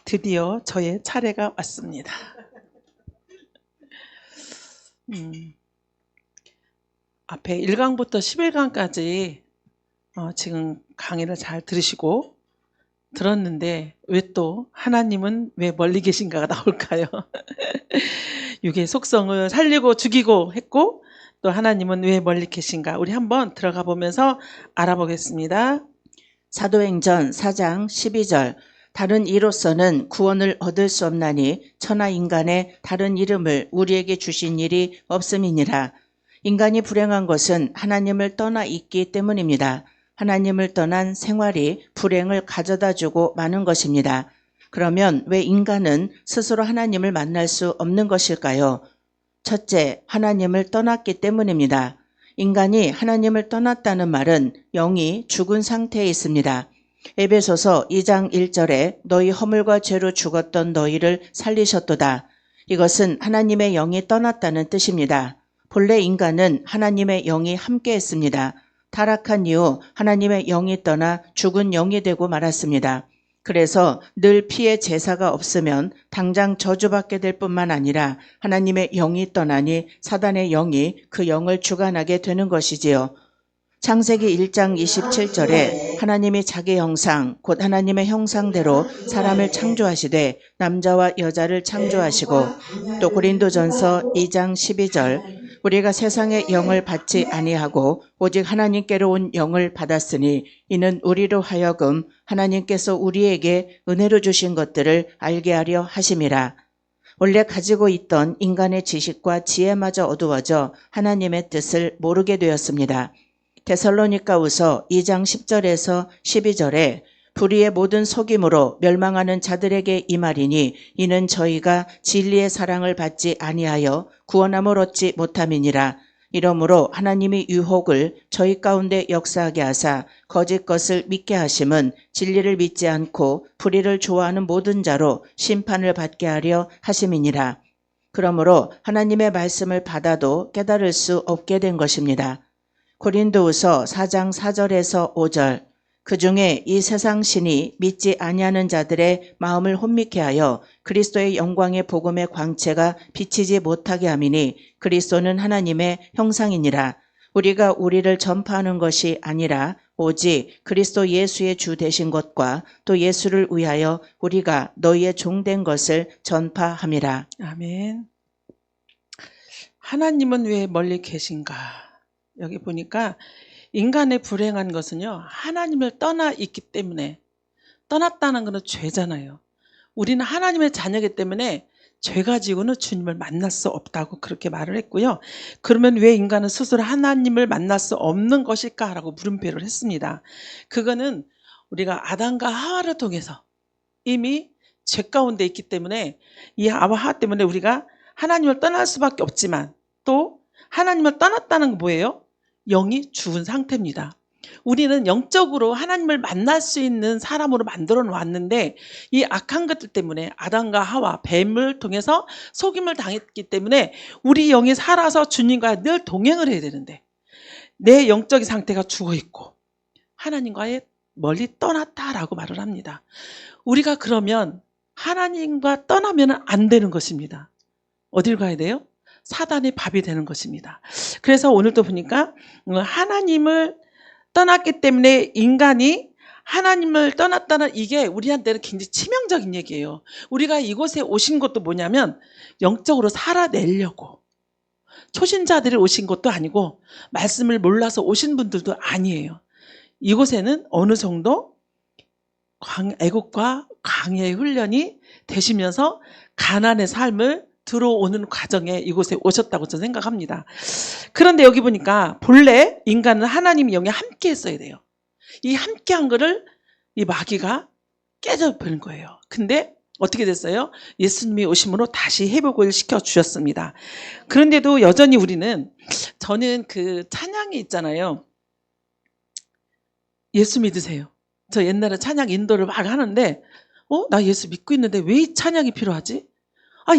드디어 저의 차례가 왔습니다. 앞에 1강부터 11강까지 지금 강의를 잘 들으시고 들었는데 왜 또 하나님은 왜 멀리 계신가가 나올까요? 육의 속성을 살리고 죽이고 했고 또 하나님은 왜 멀리 계신가? 우리 한번 들어가 보면서 알아보겠습니다. 사도행전 4장 12절 다른 이로서는 구원을 얻을 수 없나니 천하 인간의 다른 이름을 우리에게 주신 일이 없음이니라. 인간이 불행한 것은 하나님을 떠나 있기 때문입니다. 하나님을 떠난 생활이 불행을 가져다주고 마는 것입니다. 그러면 왜 인간은 스스로 하나님을 만날 수 없는 것일까요? 첫째, 하나님을 떠났기 때문입니다. 인간이 하나님을 떠났다는 말은 영이 죽은 상태에 있습니다. 에베소서 2장 1절에 너희 허물과 죄로 죽었던 너희를 살리셨도다. 이것은 하나님의 영이 떠났다는 뜻입니다. 본래 인간은 하나님의 영이 함께 했습니다. 타락한 이후 하나님의 영이 떠나 죽은 영이 되고 말았습니다. 그래서 늘 피의 제사가 없으면 당장 저주받게 될 뿐만 아니라 하나님의 영이 떠나니 사단의 영이 그 영을 주관하게 되는 것이지요. 창세기 1장 27절에 하나님이 자기 형상 곧 하나님의 형상대로 사람을 창조하시되 남자와 여자를 창조하시고 또 고린도전서 2장 12절 우리가 세상의 영을 받지 아니하고 오직 하나님께로 온 영을 받았으니 이는 우리로 하여금 하나님께서 우리에게 은혜로 주신 것들을 알게 하려 하심이라. 원래 가지고 있던 인간의 지식과 지혜마저 어두워져 하나님의 뜻을 모르게 되었습니다. 데살로니가후서 2장 10절에서 12절에 불의의 모든 속임으로 멸망하는 자들에게 이 말이니 이는 저희가 진리의 사랑을 받지 아니하여 구원함을 얻지 못함이니라. 이러므로 하나님이 유혹을 저희 가운데 역사하게 하사 거짓 것을 믿게 하심은 진리를 믿지 않고 불의를 좋아하는 모든 자로 심판을 받게 하려 하심이니라. 그러므로 하나님의 말씀을 받아도 깨달을 수 없게 된 것입니다. 고린도후서 4장 4절에서 5절 그 중에 이 세상 신이 믿지 아니하는 자들의 마음을 혼미케 하여 그리스도의 영광의 복음의 광채가 비치지 못하게 함이니 그리스도는 하나님의 형상이니라. 우리가 우리를 전파하는 것이 아니라 오직 그리스도 예수의 주 되신 것과 또 예수를 위하여 우리가 너희의 종된 것을 전파함이라. 아멘. 하나님은 왜 멀리 계신가? 여기 보니까 인간의 불행한 것은요, 하나님을 떠나 있기 때문에, 떠났다는 것은 죄잖아요. 우리는 하나님의 자녀이기 때문에 죄 가지고는 주님을 만날 수 없다고 그렇게 말을 했고요. 그러면 왜 인간은 스스로 하나님을 만날 수 없는 것일까라고 물음표를 했습니다. 그거는 우리가 아담과 하와를 통해서 이미 죄 가운데 있기 때문에 이 아와 하와 때문에 우리가 하나님을 떠날 수밖에 없지만 또 하나님을 떠났다는 건 뭐예요? 영이 죽은 상태입니다. 우리는 영적으로 하나님을 만날 수 있는 사람으로 만들어 놓았는데 이 악한 것들 때문에 아담과 하와 뱀을 통해서 속임을 당했기 때문에 우리 영이 살아서 주님과 늘 동행을 해야 되는데 내 영적인 상태가 죽어 있고 하나님과의 멀리 떠났다라고 말을 합니다. 우리가 그러면 하나님과 떠나면 안 되는 것입니다. 어딜 가야 돼요? 사단의 밥이 되는 것입니다. 그래서 오늘도 보니까 하나님을 떠났기 때문에 인간이 하나님을 떠났다는 이게 우리한테는 굉장히 치명적인 얘기예요. 우리가 이곳에 오신 것도 뭐냐면 영적으로 살아내려고. 초신자들이 오신 것도 아니고 말씀을 몰라서 오신 분들도 아니에요. 이곳에는 어느 정도 애국과 광야의 훈련이 되시면서 가난의 삶을 들어오는 과정에 이곳에 오셨다고 저는 생각합니다. 그런데 여기 보니까 본래 인간은 하나님의 영이 함께 했어야 돼요. 이 함께한 거를 이 마귀가 깨져버린 거예요. 근데 어떻게 됐어요? 예수님이 오심으로 다시 회복을 시켜주셨습니다. 그런데도 여전히 우리는 저는 그 찬양이 있잖아요. 예수 믿으세요. 저 옛날에 찬양 인도를 막 하는데 나 예수 믿고 있는데 왜 이 찬양이 필요하지?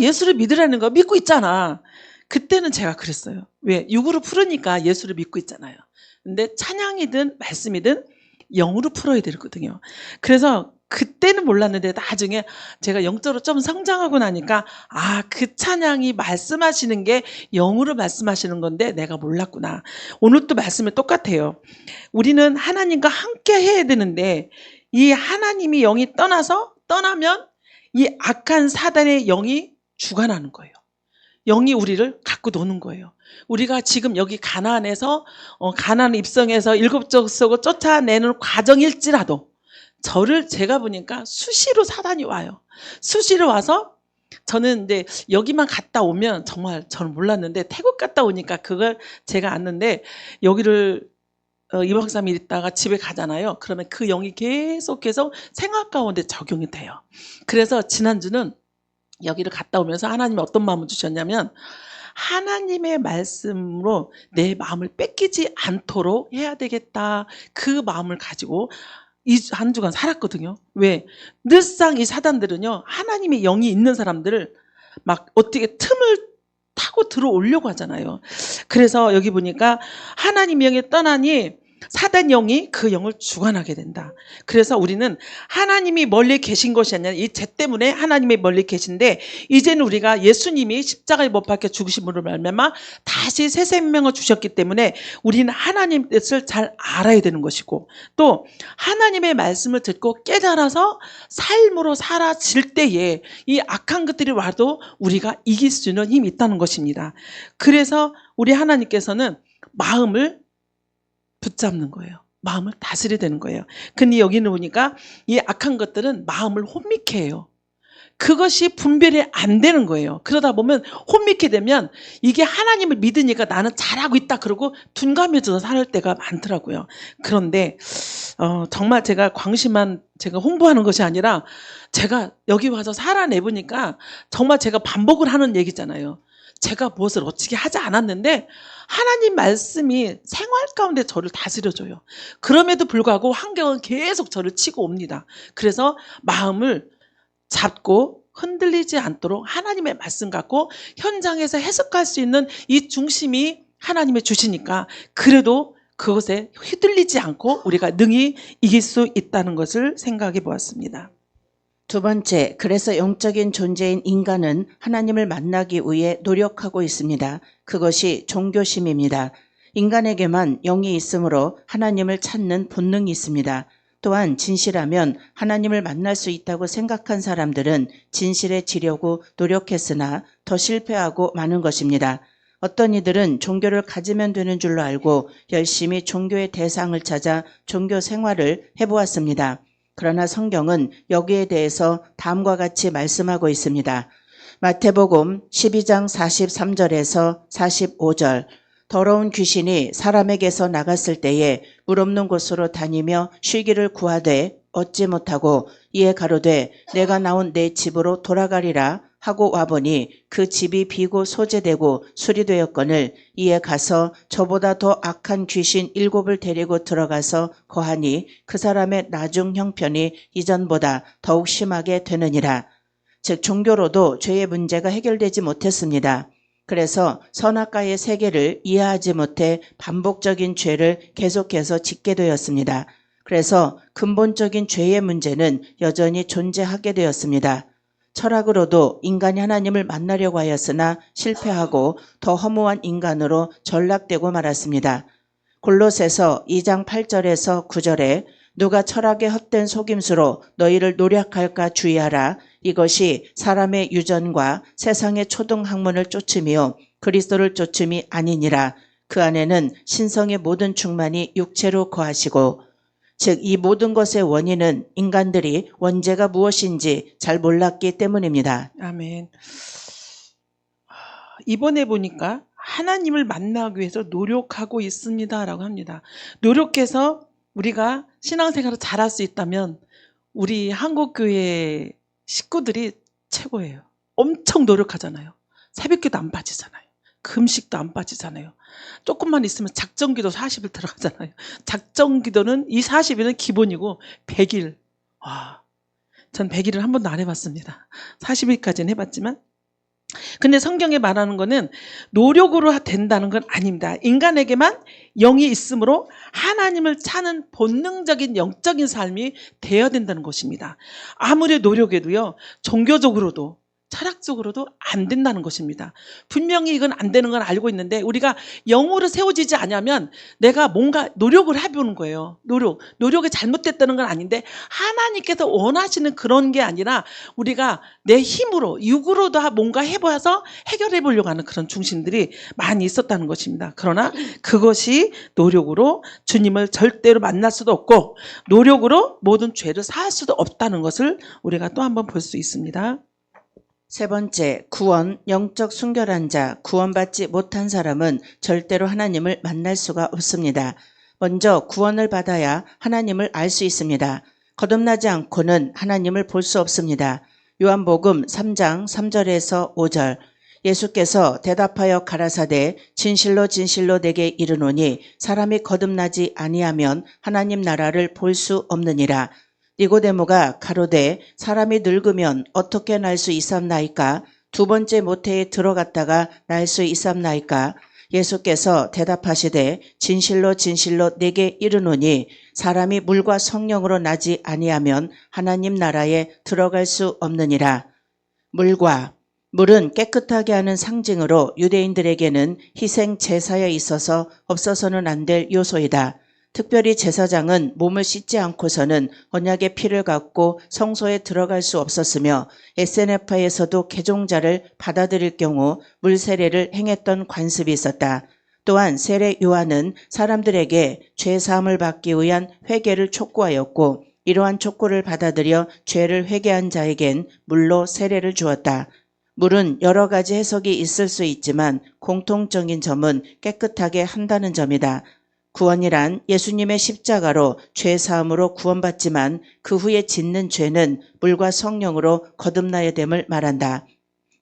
예수를 믿으라는 거 믿고 있잖아. 그때는 제가 그랬어요. 왜? 육으로 풀으니까 예수를 믿고 있잖아요. 근데 찬양이든 말씀이든 영으로 풀어야 되거든요. 그래서 그때는 몰랐는데 나중에 제가 영적으로 좀 성장하고 나니까 그 찬양이 말씀하시는 게 영으로 말씀하시는 건데 내가 몰랐구나. 오늘 또 말씀이 똑같아요. 우리는 하나님과 함께 해야 되는데 이 하나님이 영이 떠나면 이 악한 사단의 영이 주관하는 거예요. 영이 우리를 갖고 노는 거예요. 우리가 지금 여기 가나안에서 가나안 입성해서 7 족속을 쫓아내는 과정일지라도 제가 보니까 수시로 사단이 와요. 수시로 와서 저는 이제 여기만 갔다 오면 정말 저는 몰랐는데 태국 갔다 오니까 그걸 제가 아는데 여기를 2박 3일 있다가 집에 가잖아요. 그러면 그 영이 계속해서 생활 가운데 적용이 돼요. 그래서 지난주는 여기를 갔다 오면서 하나님이 어떤 마음을 주셨냐면 하나님의 말씀으로 내 마음을 뺏기지 않도록 해야 되겠다. 그 마음을 가지고 이 한 주간 살았거든요. 왜? 늘상 이 사단들은요, 하나님의 영이 있는 사람들을 막 어떻게 틈을 타고 들어오려고 하잖아요. 그래서 여기 보니까 하나님의 영이 떠나니 사단 영이 그 영을 주관하게 된다. 그래서 우리는 하나님이 멀리 계신 것이 아니라 이 죄 때문에 하나님이 멀리 계신데 이제는 우리가 예수님이 십자가에 못 박혀 죽으심으로 말미암아 다시 새 생명을 주셨기 때문에 우리는 하나님 뜻을 잘 알아야 되는 것이고 또 하나님의 말씀을 듣고 깨달아서 삶으로 살아질 때에 이 악한 것들이 와도 우리가 이길 수 있는 힘이 있다는 것입니다. 그래서 우리 하나님께서는 마음을 붙잡는 거예요. 마음을 다스려야 되는 거예요. 근데 여기는 보니까 이 악한 것들은 마음을 혼미케 해요. 그것이 분별이 안 되는 거예요. 그러다 보면 혼미케 되면 이게 하나님을 믿으니까 나는 잘하고 있다 그러고 둔감해져서 살 때가 많더라고요. 그런데 정말 제가 광심한 제가 홍보하는 것이 아니라 제가 여기 와서 살아내보니까 정말 제가 반복을 하는 얘기잖아요. 제가 무엇을 어떻게 하지 않았는데 하나님 말씀이 생활 가운데 저를 다스려줘요. 그럼에도 불구하고 환경은 계속 저를 치고 옵니다. 그래서 마음을 잡고 흔들리지 않도록 하나님의 말씀 갖고 현장에서 해석할 수 있는 이 중심이 하나님의 주시니까 그래도 그것에 휘둘리지 않고 우리가 능히 이길 수 있다는 것을 생각해 보았습니다. 두 번째, 그래서 영적인 존재인 인간은 하나님을 만나기 위해 노력하고 있습니다. 그것이 종교심입니다. 인간에게만 영이 있으므로 하나님을 찾는 본능이 있습니다. 또한 진실하면 하나님을 만날 수 있다고 생각한 사람들은 진실해지려고 노력했으나 더 실패하고 마는 것입니다. 어떤 이들은 종교를 가지면 되는 줄로 알고 열심히 종교의 대상을 찾아 종교 생활을 해보았습니다. 그러나 성경은 여기에 대해서 다음과 같이 말씀하고 있습니다. 마태복음 12장 43절에서 45절 더러운 귀신이 사람에게서 나갔을 때에 물 없는 곳으로 다니며 쉬기를 구하되 얻지 못하고 이에 가로되 내가 나온 내 집으로 돌아가리라 하고 와보니 그 집이 비고 소재되고 수리되었거늘 이에 가서 저보다 더 악한 귀신 7을 데리고 들어가서 거하니 그 사람의 나중 형편이 이전보다 더욱 심하게 되느니라. 즉 종교로도 죄의 문제가 해결되지 못했습니다. 그래서 선악과의 세계를 이해하지 못해 반복적인 죄를 계속해서 짓게 되었습니다. 그래서 근본적인 죄의 문제는 여전히 존재하게 되었습니다. 철학으로도 인간이 하나님을 만나려고 하였으나 실패하고 더 허무한 인간으로 전락되고 말았습니다. 골로새서 2장 8절에서 9절에 누가 철학의 헛된 속임수로 너희를 노력할까 주의하라. 이것이 사람의 유전과 세상의 초등학문을 쫓음이요 그리스도를 쫓음이 아니니라. 그 안에는 신성의 모든 충만이 육체로 거하시고 즉 이 모든 것의 원인은 인간들이 원죄가 무엇인지 잘 몰랐기 때문입니다. 아멘. 이번에 보니까 하나님을 만나기 위해서 노력하고 있습니다라고 합니다. 노력해서 우리가 신앙생활을 잘할 수 있다면 우리 한국교회 식구들이 최고예요. 엄청 노력하잖아요. 새벽기도 안 빠지잖아요. 금식도 안 빠지잖아요. 조금만 있으면 작정기도 40일 들어가잖아요. 작정기도는 이 40일은 기본이고 100일. 전 100일을 한 번도 안 해봤습니다. 40일까지는 해봤지만 근데 성경에 말하는 거는 노력으로 된다는 건 아닙니다. 인간에게만 영이 있으므로 하나님을 찾는 본능적인 영적인 삶이 되어야 된다는 것입니다. 아무리 노력해도요, 종교적으로도 철학적으로도 안 된다는 것입니다. 분명히 이건 안 되는 건 알고 있는데 우리가 영으로 세워지지 않으면 내가 뭔가 노력을 해보는 거예요. 노력이 잘못됐다는 건 아닌데 하나님께서 원하시는 그런 게 아니라 우리가 내 힘으로 육으로도 뭔가 해봐서 해결해 보려고 하는 그런 중심들이 많이 있었다는 것입니다. 그러나 그것이 노력으로 주님을 절대로 만날 수도 없고 노력으로 모든 죄를 사할 수도 없다는 것을 우리가 또 한번 볼 수 있습니다. 세 번째, 구원, 영적 순결한 자, 구원받지 못한 사람은 절대로 하나님을 만날 수가 없습니다. 먼저 구원을 받아야 하나님을 알 수 있습니다. 거듭나지 않고는 하나님을 볼 수 없습니다. 요한복음 3장 3절에서 5절, 예수께서 대답하여 가라사대 진실로 진실로 내게 이르노니 사람이 거듭나지 아니하면 하나님 나라를 볼 수 없느니라. 니고데모가 가로되 사람이 늙으면 어떻게 날 수 있삼나이까? 두 번째 모태에 들어갔다가 날 수 있삼나이까? 예수께서 대답하시되 진실로 진실로 내게 이르노니 사람이 물과 성령으로 나지 아니하면 하나님 나라에 들어갈 수 없느니라. 물은 깨끗하게 하는 상징으로 유대인들에게는 희생 제사에 있어서 없어서는 안 될 요소이다. 특별히 제사장은 몸을 씻지 않고서는 언약의 피를 갖고 성소에 들어갈 수 없었으며 SNF에서도 개종자를 받아들일 경우 물세례를 행했던 관습이 있었다. 또한 세례 요한은 사람들에게 죄 사함을 받기 위한 회개를 촉구하였고 이러한 촉구를 받아들여 죄를 회개한 자에겐 물로 세례를 주었다. 물은 여러 가지 해석이 있을 수 있지만 공통적인 점은 깨끗하게 한다는 점이다. 구원이란 예수님의 십자가로 죄 사함으로 구원받지만 그 후에 짓는 죄는 물과 성령으로 거듭나야 됨을 말한다.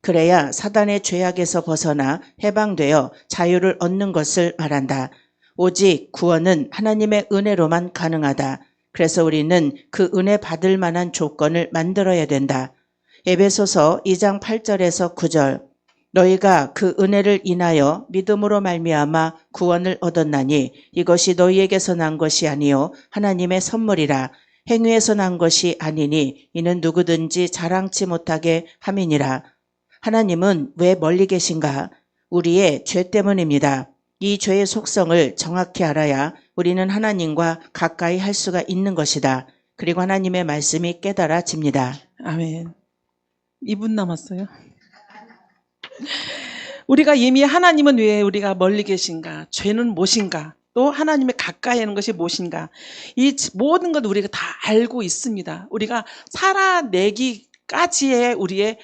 그래야 사단의 죄악에서 벗어나 해방되어 자유를 얻는 것을 말한다. 오직 구원은 하나님의 은혜로만 가능하다. 그래서 우리는 그 은혜 받을 만한 조건을 만들어야 된다. 에베소서 2장 8절에서 9절, 너희가 그 은혜를 인하여 믿음으로 말미암아 구원을 얻었나니 이것이 너희에게서 난 것이 아니요 하나님의 선물이라. 행위에서 난 것이 아니니 이는 누구든지 자랑치 못하게 함이니라. 하나님은 왜 멀리 계신가? 우리의 죄 때문입니다. 이 죄의 속성을 정확히 알아야 우리는 하나님과 가까이 할 수가 있는 것이다. 그리고 하나님의 말씀이 깨달아집니다. 아멘. 2분 남았어요. 우리가 이미 하나님은 왜 우리가 멀리 계신가? 죄는 무엇인가? 또 하나님의 가까이 하는 것이 무엇인가? 이 모든 것 우리가 다 알고 있습니다. 우리가 살아내기까지의 우리의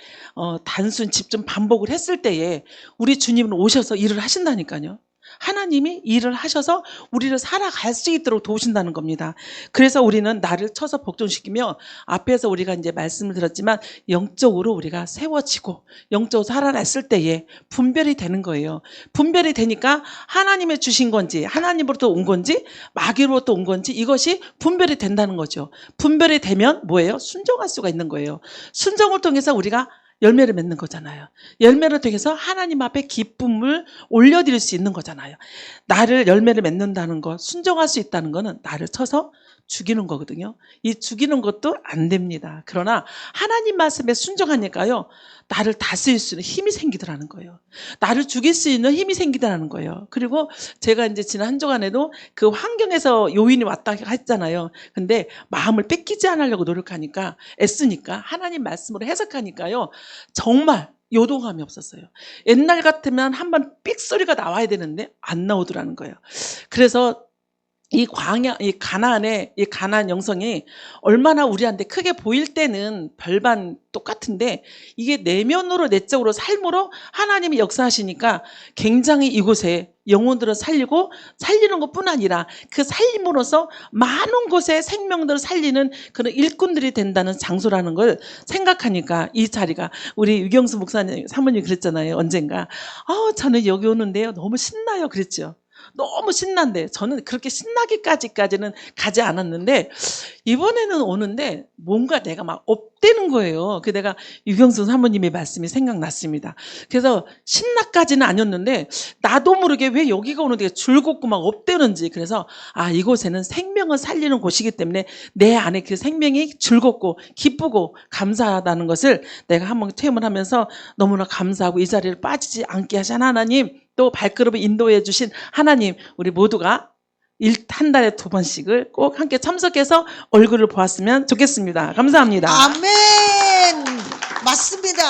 단순 집중 반복을 했을 때에 우리 주님은 오셔서 일을 하신다니까요. 하나님이 일을 하셔서 우리를 살아갈 수 있도록 도우신다는 겁니다. 그래서 우리는 나를 쳐서 복종시키며 앞에서 우리가 이제 말씀을 들었지만 영적으로 우리가 세워지고 영적으로 살아났을 때에 분별이 되는 거예요. 분별이 되니까 하나님의 주신 건지 하나님으로부터 온 건지 마귀로부터 온 건지 이것이 분별이 된다는 거죠. 분별이 되면 뭐예요? 순종할 수가 있는 거예요. 순종을 통해서 우리가 열매를 맺는 거잖아요. 열매를 통해서 하나님 앞에 기쁨을 올려드릴 수 있는 거잖아요. 나를 열매를 맺는다는 것, 순종할 수 있다는 것은 나를 쳐서 죽이는 거거든요. 이 죽이는 것도 안 됩니다. 그러나 하나님 말씀에 순종하니까요. 나를 다스릴 수 있는 힘이 생기더라는 거예요. 나를 죽일 수 있는 힘이 생기더라는 거예요. 그리고 제가 이제 지난 한 주간에도 그 환경에서 요인이 왔다 했잖아요. 근데 마음을 뺏기지 않으려고 노력하니까 애쓰니까 하나님 말씀으로 해석하니까요. 정말 요동함이 없었어요. 옛날 같으면 한번 삑 소리가 나와야 되는데 안 나오더라는 거예요. 그래서 이 가나안 영성이 얼마나 우리한테 크게 보일 때는 별반 똑같은데 이게 내면으로 내적으로 삶으로 하나님이 역사하시니까 굉장히 이곳에 영혼들을 살리고 살리는 것뿐 아니라 그 살림으로써 많은 곳에 생명들을 살리는 그런 일꾼들이 된다는 장소라는 걸 생각하니까 이 자리가 우리 유경수 목사님 사모님 그랬잖아요. 언젠가 저는 여기 오는데요 너무 신나요 그랬죠. 너무 신난데 저는 그렇게 신나기까지는 가지 않았는데 이번에는 오는데 뭔가 내가 막 업되는 거예요. 그 내가 유경순 사모님의 말씀이 생각났습니다. 그래서 신나까지는 아니었는데 나도 모르게 왜 여기가 오는데 즐겁고 막 업되는지 그래서 아 이곳에는 생명을 살리는 곳이기 때문에 내 안에 그 생명이 즐겁고 기쁘고 감사하다는 것을 내가 한번 체험을 하면서 너무나 감사하고 이 자리를 빠지지 않게 하신 하나님 또 발걸음을 인도해 주신 하나님 우리 모두가 한 달에 2번씩을 꼭 함께 참석해서 얼굴을 보았으면 좋겠습니다. 감사합니다. 아멘. 맞습니다.